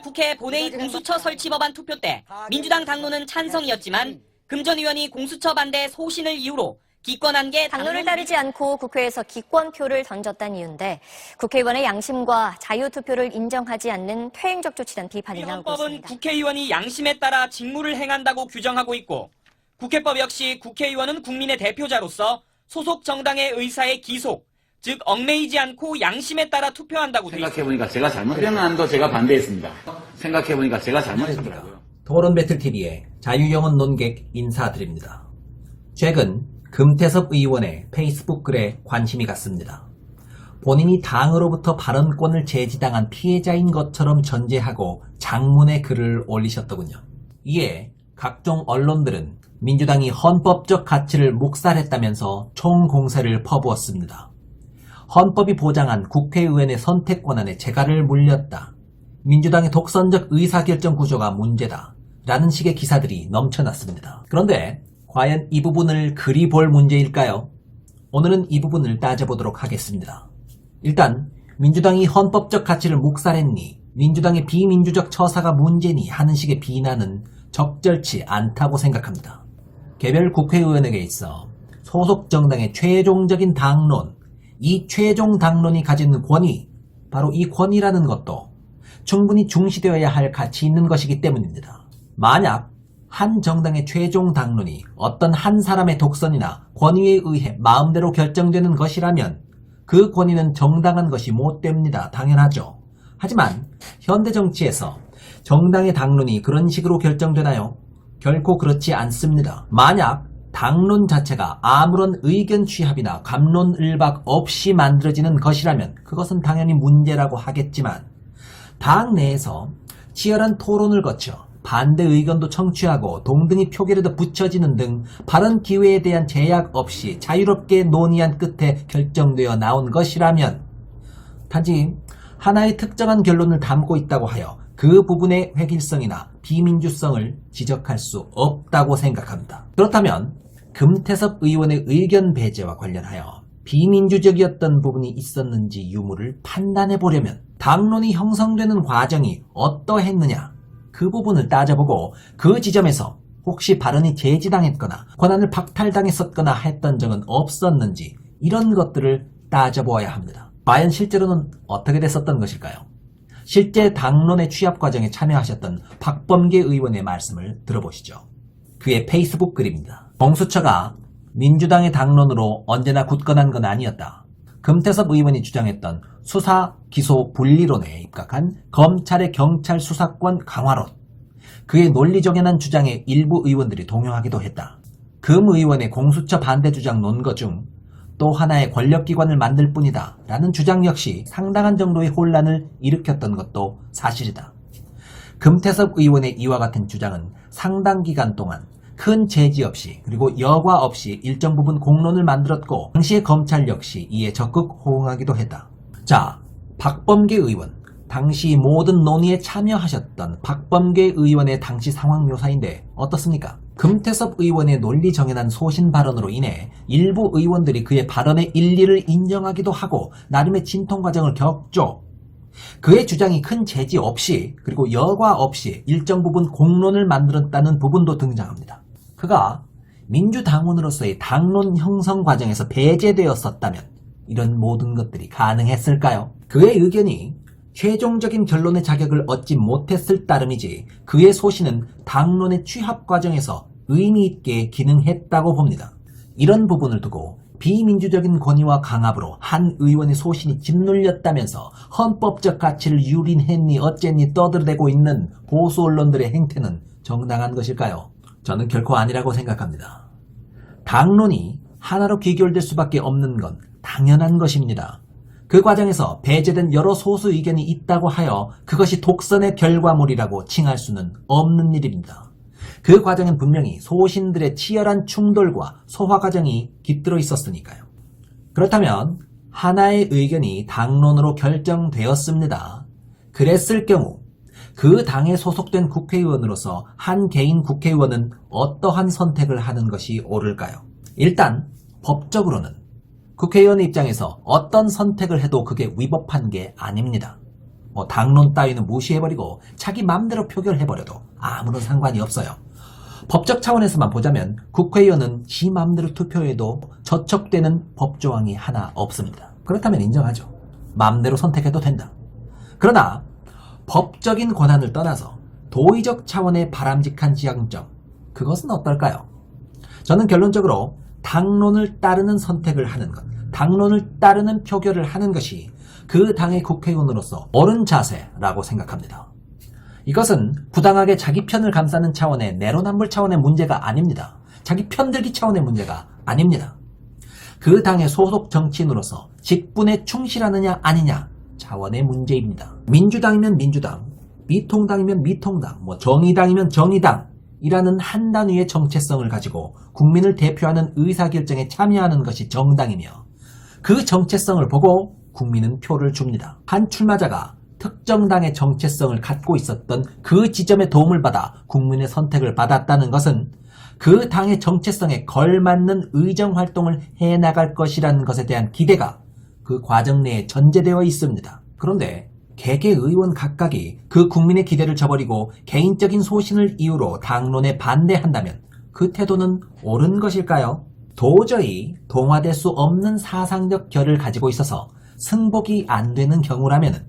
지난달 국회 본회의 공수처 설치 법안 투표 때 민주당 당론은 찬성이었지만 금 전 의원이 공수처 반대 소신을 이유로 기권한 게 당론을 따르지 않고 국회에서 기권표를 던졌다는 이유인데 국회의원의 양심과 자유투표를 인정하지 않는 퇴행적 조치란 비판이 나오고 헌법은 있습니다. 국회의원이 양심에 따라 직무를 행한다고 규정하고 있고 국회법 역시 국회의원은 국민의 대표자로서 소속 정당의 의사에 기속, 즉 얽매이지 않고 양심에 따라 투표한다고 돼 있습니다. 생각해보니까 제가 잘못했는도 제가 반대했습니다. 생각해보니까 제가 잘못했더라고요. 토론 배틀TV의 자유영혼 논객 인사드립니다. 최근 금태섭 의원의 페이스북 글에 관심이 갔습니다. 본인이 당으로부터 발언권을 제지당한 피해자인 것처럼 전제하고 장문의 글을 올리셨더군요. 이에 각종 언론들은 민주당이 헌법적 가치를 묵살했다면서 총공세를 퍼부었습니다. 헌법이 보장한 국회의원의 선택 권한에 재갈을 물렸다. 민주당의 독선적 의사결정 구조가 문제다. 라는 식의 기사들이 넘쳐났습니다. 그런데 과연 이 부분을 그리 볼 문제일까요? 오늘은 이 부분을 따져보도록 하겠습니다. 일단 민주당이 헌법적 가치를 묵살했니, 민주당의 비민주적 처사가 문제니 하는 식의 비난은 적절치 않다고 생각합니다. 개별 국회의원에게 있어 소속 정당의 최종적인 당론, 이 최종 당론이 가진 권위, 바로 이 권위라는 것도 충분히 중시되어야 할 가치 있는 것이기 때문입니다. 만약 한 정당의 최종 당론이 어떤 한 사람의 독선이나 권위에 의해 마음대로 결정되는 것이라면 그 권위는 정당한 것이 못 됩니다. 당연하죠. 하지만 현대 정치에서 정당의 당론이 그런 식으로 결정되나요? 결코 그렇지 않습니다. 만약 당론 자체가 아무런 의견 취합이나 갑론을박 없이 만들어지는 것이라면 그것은 당연히 문제라고 하겠지만 당 내에서 치열한 토론을 거쳐 반대 의견도 청취하고 동등이 표결에도 붙여지는 등 발언 기회에 대한 제약 없이 자유롭게 논의한 끝에 결정되어 나온 것이라면 단지 하나의 특정한 결론을 담고 있다고 하여 그 부분의 획일성이나 비민주성을 지적할 수 없다고 생각합니다. 그렇다면 금태섭 의원의 의견 배제와 관련하여 비민주적이었던 부분이 있었는지 유무를 판단해 보려면 당론이 형성되는 과정이 어떠했느냐, 그 부분을 따져보고 그 지점에서 혹시 발언이 제지당했거나 권한을 박탈당했었거나 했던 적은 없었는지 이런 것들을 따져보아야 합니다. 과연 실제로는 어떻게 됐었던 것일까요? 실제 당론의 취합 과정에 참여하셨던 박범계 의원의 말씀을 들어보시죠. 그의 페이스북 글입니다. 공수처가 민주당의 당론으로 언제나 굳건한 건 아니었다. 금태섭 의원이 주장했던 수사, 기소, 분리론에 입각한 검찰의 경찰 수사권 강화론. 그의 논리정연한 주장에 일부 의원들이 동요하기도 했다. 금 의원의 공수처 반대 주장 논거 중 또 하나의 권력기관을 만들 뿐이다 라는 주장 역시 상당한 정도의 혼란을 일으켰던 것도 사실이다. 금태섭 의원의 이와 같은 주장은 상당 기간 동안 큰 제지 없이 그리고 여과 없이 일정 부분 공론을 만들었고 당시의 검찰 역시 이에 적극 호응하기도 했다. 자, 박범계 의원, 당시 모든 논의에 참여하셨던 박범계 의원의 당시 상황 묘사인데 어떻습니까? 금태섭 의원의 논리 정연한 소신 발언으로 인해 일부 의원들이 그의 발언의 일리를 인정하기도 하고 나름의 진통 과정을 겪죠. 그의 주장이 큰 제지 없이 그리고 여과 없이 일정 부분 공론을 만들었다는 부분도 등장합니다. 그가 민주당원으로서의 당론 형성 과정에서 배제되었었다면 이런 모든 것들이 가능했을까요? 그의 의견이 최종적인 결론의 자격을 얻지 못했을 따름이지 그의 소신은 당론의 취합 과정에서 의미 있게 기능했다고 봅니다. 이런 부분을 두고 비민주적인 권위와 강압으로 한 의원의 소신이 짓눌렸다면서 헌법적 가치를 유린했니 어쨌니 떠들어대고 있는 보수 언론들의 행태는 정당한 것일까요? 저는 결코 아니라고 생각합니다. 당론이 하나로 귀결될 수밖에 없는 건 당연한 것입니다. 그 과정에서 배제된 여러 소수 의견이 있다고 하여 그것이 독선의 결과물이라고 칭할 수는 없는 일입니다. 그 과정엔 분명히 소신들의 치열한 충돌과 소화 과정이 깃들어 있었으니까요. 그렇다면 하나의 의견이 당론으로 결정되었습니다. 그랬을 경우 그 당에 소속된 국회의원으로서 한 개인 국회의원은 어떠한 선택을 하는 것이 옳을까요? 일단 법적으로는 국회의원의 입장에서 어떤 선택을 해도 그게 위법한 게 아닙니다. 당론 따위는 무시해버리고 자기 맘대로 표결해버려도 아무런 상관이 없어요. 법적 차원에서만 보자면 국회의원은 지 맘대로 투표해도 저촉되는 법조항이 하나 없습니다. 그렇다면 인정하죠. 맘대로 선택해도 된다. 그러나 법적인 권한을 떠나서 도의적 차원의 바람직한 지향점, 그것은 어떨까요? 저는 결론적으로 당론을 따르는 선택을 하는 것, 당론을 따르는 표결을 하는 것이 그 당의 국회의원으로서 옳은 자세라고 생각합니다. 이것은 부당하게 자기 편을 감싸는 차원의 내로남불 차원의 문제가 아닙니다. 자기 편들기 차원의 문제가 아닙니다. 그 당의 소속 정치인으로서 직분에 충실하느냐 아니냐 차원의 문제입니다. 민주당이면 민주당, 미통당이면 미통당, 정의당이면 정의당이라는 한 단위의 정체성을 가지고 국민을 대표하는 의사결정에 참여하는 것이 정당이며 그 정체성을 보고 국민은 표를 줍니다. 한 출마자가 특정 당의 정체성을 갖고 있었던 그 지점에 도움을 받아 국민의 선택을 받았다는 것은 그 당의 정체성에 걸맞는 의정활동을 해나갈 것이라는 것에 대한 기대가 그 과정 내에 전제되어 있습니다. 그런데 개개 의원 각각이 그 국민의 기대를 저버리고 개인적인 소신을 이유로 당론에 반대한다면 그 태도는 옳은 것일까요? 도저히 동화될 수 없는 사상적 결을 가지고 있어서 승복이 안 되는 경우라면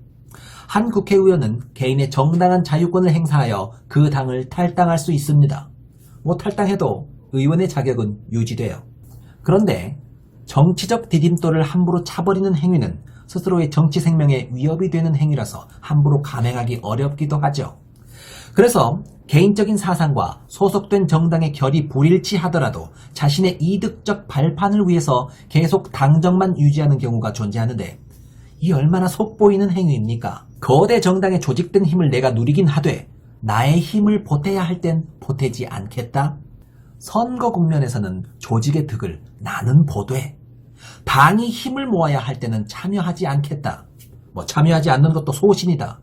한 국회의원은 개인의 정당한 자유권을 행사하여 그 당을 탈당할 수 있습니다. 탈당해도 의원의 자격은 유지돼요. 그런데 정치적 디딤돌을 함부로 차버리는 행위는 스스로의 정치 생명에 위협이 되는 행위라서 함부로 감행하기 어렵기도 하죠. 그래서 개인적인 사상과 소속된 정당의 결이 불일치하더라도 자신의 이득적 발판을 위해서 계속 당정만 유지하는 경우가 존재하는데 이 얼마나 속보이는 행위입니까? 거대 정당의 조직된 힘을 내가 누리긴 하되 나의 힘을 보태야 할 땐 보태지 않겠다? 선거 국면에서는 조직의 득을 나는 보되 당이 힘을 모아야 할 때는 참여하지 않겠다. 참여하지 않는 것도 소신이다.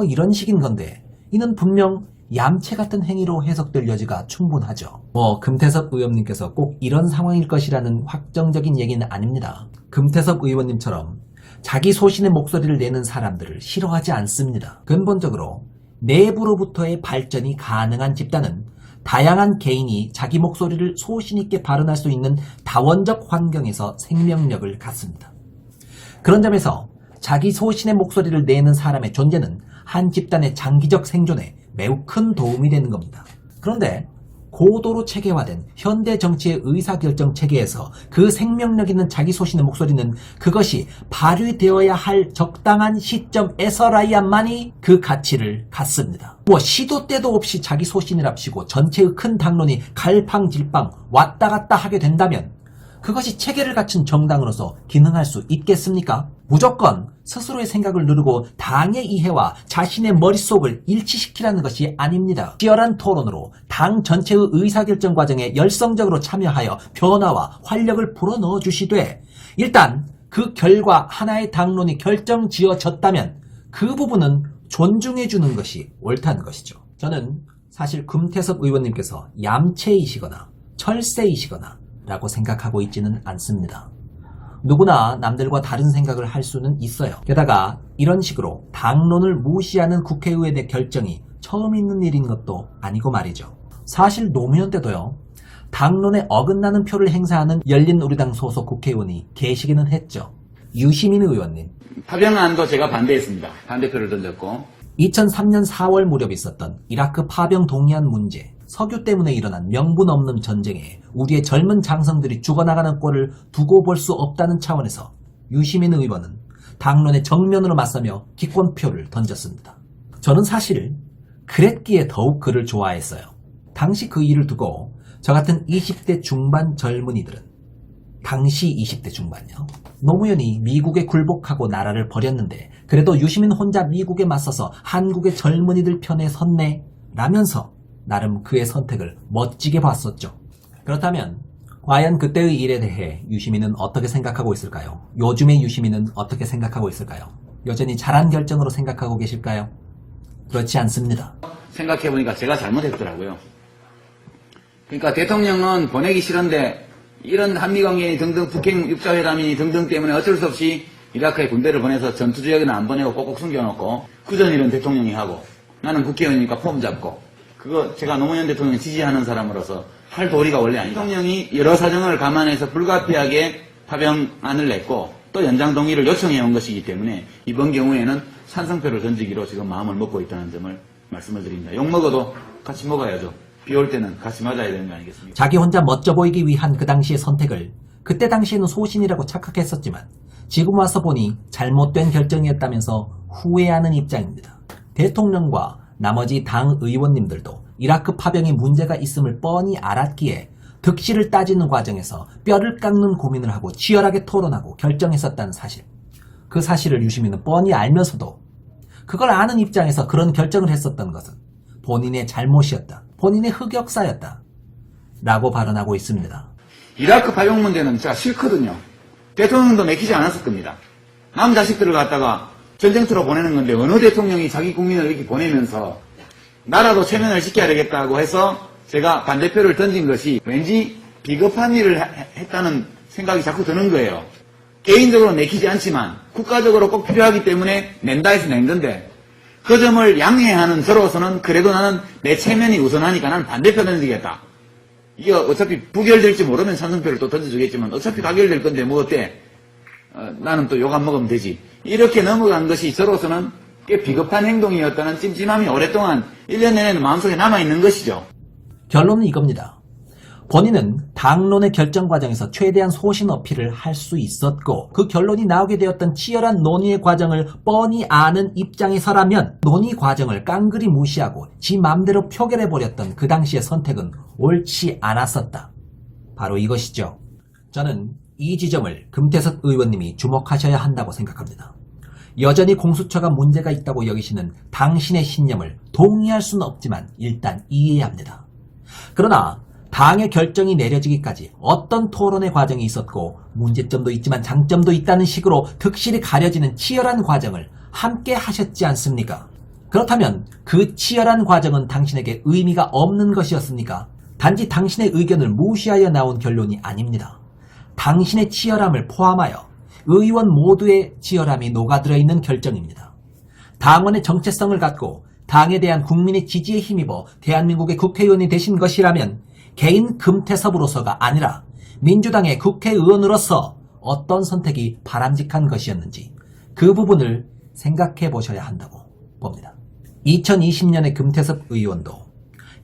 이런 식인 건데 이는 분명 얌체 같은 행위로 해석될 여지가 충분하죠. 금태섭 의원님께서 꼭 이런 상황일 것이라는 확정적인 얘기는 아닙니다. 금태섭 의원님처럼 자기 소신의 목소리를 내는 사람들을 싫어하지 않습니다. 근본적으로 내부로부터의 발전이 가능한 집단은 다양한 개인이 자기 목소리를 소신 있게 발언할 수 있는 다원적 환경에서 생명력을 갖습니다. 그런 점에서 자기 소신의 목소리를 내는 사람의 존재는 한 집단의 장기적 생존에 매우 큰 도움이 되는 겁니다. 그런데 고도로 체계화된 현대 정치의 의사결정 체계에서 그 생명력 있는 자기 소신의 목소리는 그것이 발휘되어야 할 적당한 시점에서라야만이 그 가치를 갖습니다. 시도 때도 없이 자기 소신이랍시고 전체의 큰 당론이 갈팡질팡 왔다 갔다 하게 된다면 그것이 체계를 갖춘 정당으로서 기능할 수 있겠습니까? 무조건 스스로의 생각을 누르고 당의 이해와 자신의 머릿속을 일치시키라는 것이 아닙니다. 치열한 토론으로 당 전체의 의사결정 과정에 열성적으로 참여하여 변화와 활력을 불어넣어 주시되 일단 그 결과 하나의 당론이 결정지어졌다면 그 부분은 존중해 주는 것이 옳다는 것이죠. 저는 사실 금태섭 의원님께서 얌체이시거나 철새이시거나 라고 생각하고 있지는 않습니다. 누구나 남들과 다른 생각을 할 수는 있어요. 게다가 이런 식으로 당론을 무시하는 국회의원의 결정이 처음 있는 일인 것도 아니고 말이죠. 사실 노무현 때도요. 당론에 어긋나는 표를 행사하는 열린우리당 소속 국회의원이 계시기는 했죠. 유시민 의원님. 파병안도 제가 반대했습니다. 반대표를 던졌고 2003년 4월 무렵 있었던 이라크 파병 동의안 문제, 석유 때문에 일어난 명분 없는 전쟁에 우리의 젊은 장성들이 죽어나가는 꼴을 두고 볼 수 없다는 차원에서 유시민 의원은 당론에 정면으로 맞서며 기권표를 던졌습니다. 저는 사실 그랬기에 더욱 그를 좋아했어요. 당시 그 일을 두고 저 같은 20대 중반 젊은이들은 당시 20대 중반이요. 노무현이 미국에 굴복하고 나라를 버렸는데 그래도 유시민 혼자 미국에 맞서서 한국의 젊은이들 편에 섰네 라면서 나름 그의 선택을 멋지게 봤었죠. 그렇다면 과연 그때의 일에 대해 유시민은 어떻게 생각하고 있을까요? 요즘의 유시민은 어떻게 생각하고 있을까요? 여전히 잘한 결정으로 생각하고 계실까요? 그렇지 않습니다. 생각해보니까 제가 잘못했더라고요. 그러니까 대통령은 보내기 싫은데 이런 한미관계니 등등 북핵 육자회담이니 등등 때문에 어쩔 수 없이 이라크에 군대를 보내서 전투 지역에는 안 보내고 꼭꼭 숨겨놓고 그전 일은 대통령이 하고 나는 국회의원이니까 폼 잡고 그거 제가 노무현 대통령 지지하는 사람으로서 할 도리가 원래 아니다. 대통령이 여러 사정을 감안해서 불가피하게 파병안을 냈고 또 연장 동의를 요청해 온 것이기 때문에 이번 경우에는 찬성표를 던지기로 지금 마음을 먹고 있다는 점을 말씀을 드립니다. 욕 먹어도 같이 먹어야죠. 비 올 때는 같이 맞아야 되는 거 아니겠습니까? 자기 혼자 멋져 보이기 위한 그 당시의 선택을 그때 당시에는 소신이라고 착각했었지만 지금 와서 보니 잘못된 결정이었다면서 후회하는 입장입니다. 대통령과 나머지 당 의원님들도 이라크 파병에 문제가 있음을 뻔히 알았기에 득실을 따지는 과정에서 뼈를 깎는 고민을 하고 치열하게 토론하고 결정했었다는 사실. 그 사실을 유시민은 뻔히 알면서도 그걸 아는 입장에서 그런 결정을 했었던 것은 본인의 잘못이었다. 본인의 흑역사였다. 라고 발언하고 있습니다. 이라크 파병 문제는 제가 싫거든요. 대통령도 내키지 않았을 겁니다. 남 자식들을 갖다가 전쟁터로 보내는 건데 어느 대통령이 자기 국민을 이렇게 보내면서 나라도 체면을 지켜야 되겠다고 해서 제가 반대표를 던진 것이 왠지 비겁한 일을 했다는 생각이 자꾸 드는 거예요. 개인적으로 내키지 않지만 국가적으로 꼭 필요하기 때문에 낸다 해서 낸 건데 그 점을 양해하는 저로서는 그래도 나는 내 체면이 우선하니까 나는 반대표 던지겠다. 이게 어차피 부결될지 모르면 찬성표를 또 던져주겠지만 어차피 가결될 건데 뭐 어때? 나는 또 욕 안 먹으면 되지. 이렇게 넘어간 것이 저로서는 꽤 비겁한 행동이었다는 찜찜함이 오랫동안 1년 내내 마음속에 남아있는 것이죠. 결론은 이겁니다. 본인은 당론의 결정 과정에서 최대한 소신 어필을 할 수 있었고 그 결론이 나오게 되었던 치열한 논의의 과정을 뻔히 아는 입장에서라면 논의 과정을 깡그리 무시하고 지 맘대로 표결해버렸던 그 당시의 선택은 옳지 않았었다. 바로 이것이죠. 저는 이 지점을 금태섭 의원님이 주목하셔야 한다고 생각합니다. 여전히 공수처가 문제가 있다고 여기시는 당신의 신념을 동의할 수는 없지만 일단 이해해야 합니다. 그러나 당의 결정이 내려지기까지 어떤 토론의 과정이 있었고 문제점도 있지만 장점도 있다는 식으로 득실이 가려지는 치열한 과정을 함께 하셨지 않습니까? 그렇다면 그 치열한 과정은 당신에게 의미가 없는 것이었습니까? 단지 당신의 의견을 무시하여 나온 결론이 아닙니다. 당신의 치열함을 포함하여 의원 모두의 치열함이 녹아들어 있는 결정입니다. 당원의 정체성을 갖고 당에 대한 국민의 지지에 힘입어 대한민국의 국회의원이 되신 것이라면 개인 금태섭으로서가 아니라 민주당의 국회의원으로서 어떤 선택이 바람직한 것이었는지 그 부분을 생각해 보셔야 한다고 봅니다. 2020년의 금태섭 의원도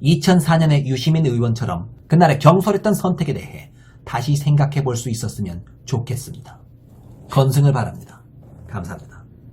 2004년의 유시민 의원처럼 그날의 경솔했던 선택에 대해 다시 생각해 볼 수 있었으면 좋겠습니다. 건승을 바랍니다. 감사합니다.